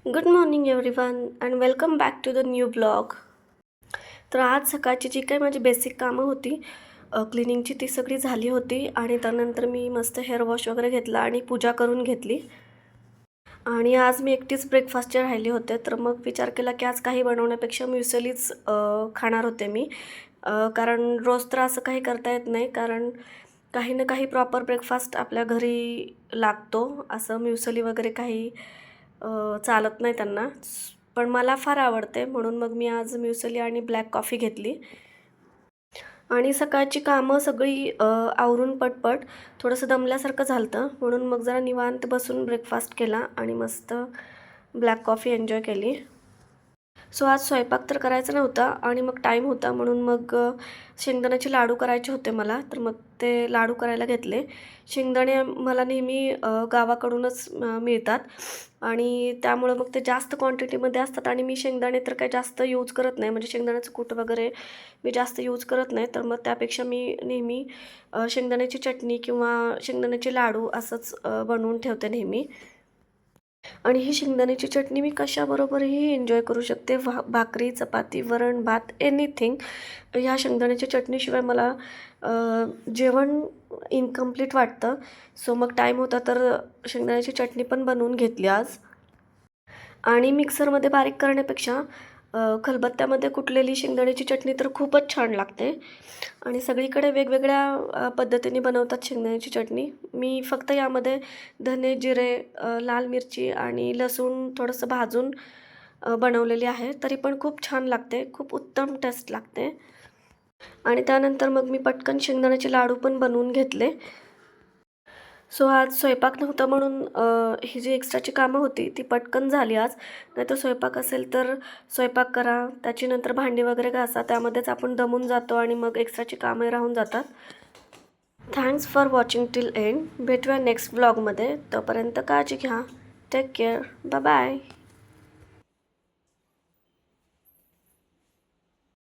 Good morning everyone and welcome back to the new blog. तर आज सकाळची जी काही माझी बेसिक कामं होती क्लिनिंगची ती सगळी झाली होती आणि त्यानंतर मी मस्त हेअर वॉश वगैरे घेतला आणि पूजा करून घेतली. आणि आज मी एकटीच ब्रेकफास्टचे राहिले होते, तर मग विचार केला की आज काही बनवण्यापेक्षा म्युसलीच खाणार होते मी. कारण रोज तर असं काही करता येत नाही, कारण काही ना काही प्रॉपर ब्रेकफास्ट आपल्या घरी लागतो. असं म्युसली वगैरे काही चालत नाही त्यांना. पण मला फार आवडते, म्हणून मग मी आज म्युसली आणि ब्लॅक कॉफी घेतली. आणि सकाळची कामं सगळी आवरून पटपट थोडंसं दमल्यासारखं झालं होतं, म्हणून मग जरा निवांत बसून ब्रेकफास्ट केला आणि मस्त ब्लॅक कॉफी एन्जॉय केली. सो आज स्वयंपाक तर करायचा नव्हता आणि मग टाईम होता, म्हणून मग शेंगदाण्याचे लाडू करायचे होते मला, तर मग ते लाडू करायला घेतले. शेंगदाणे मला नेहमी गावाकडूनच मिळतात आणि त्यामुळं मग ते जास्त क्वांटिटीमध्ये असतात आणि मी शेंगदाणे तर काही जास्त यूज करत नाही, म्हणजे शेंगदाण्याचं कूट वगैरे मी जास्त यूज करत नाही. तर मग त्यापेक्षा मी नेहमी शेंगदाण्याची चटणी किंवा शेंगदाण्याचे लाडू असंच बनवून ठेवते नेहमी. आणि ही शेंगदाण्याची चटणी मी कशाबरोबरही एन्जॉय करू शकते. भाकरी, चपाती, वरण, भात, एनिथिंग. ह्या शेंगदाण्याच्या चटणीशिवाय मला जेवण इनकम्प्लीट वाटतं. सो मग टाईम होता तर शेंगदाण्याची चटणी पण बनवून घेतली आज. आणि मिक्सरमध्ये बारीक करण्यापेक्षा खलबत्त्यामध्ये कुटलेली शेंगदाण्याची चटणी तर खूपच छान लागते. आणि सगळीकडे वेगवेगळ्या पद्धतीने बनवतात शेंगदाण्याची चटणी. मी फक्त यामध्ये धने, जिरे, लाल मिरची आणि लसूण थोडंसं भाजून बनवलेली आहे. तरी पण खूप छान लागते, खूप उत्तम टेस्ट लागते. आणि त्यानंतर मग मी पटकन शेंगदाण्याचे लाडू पण बनवून घेतले. सो आज स्वयंपाक नव्हता, म्हणून ही जी एक्स्ट्राची कामं होती ती पटकन झाली आज. नाहीतर स्वयंपाक असेल तर स्वयंपाक करा, त्याची नंतर भांडी वगैरे घासा, त्यामध्येच आपण दमून जातो आणि मग एक्स्ट्राची कामं राहून जातात. Thanks for watching till end. भेटूया नेक्स्ट ब्लॉगमध्ये. तोपर्यंत काळजी घ्या. Take care. Bye bye.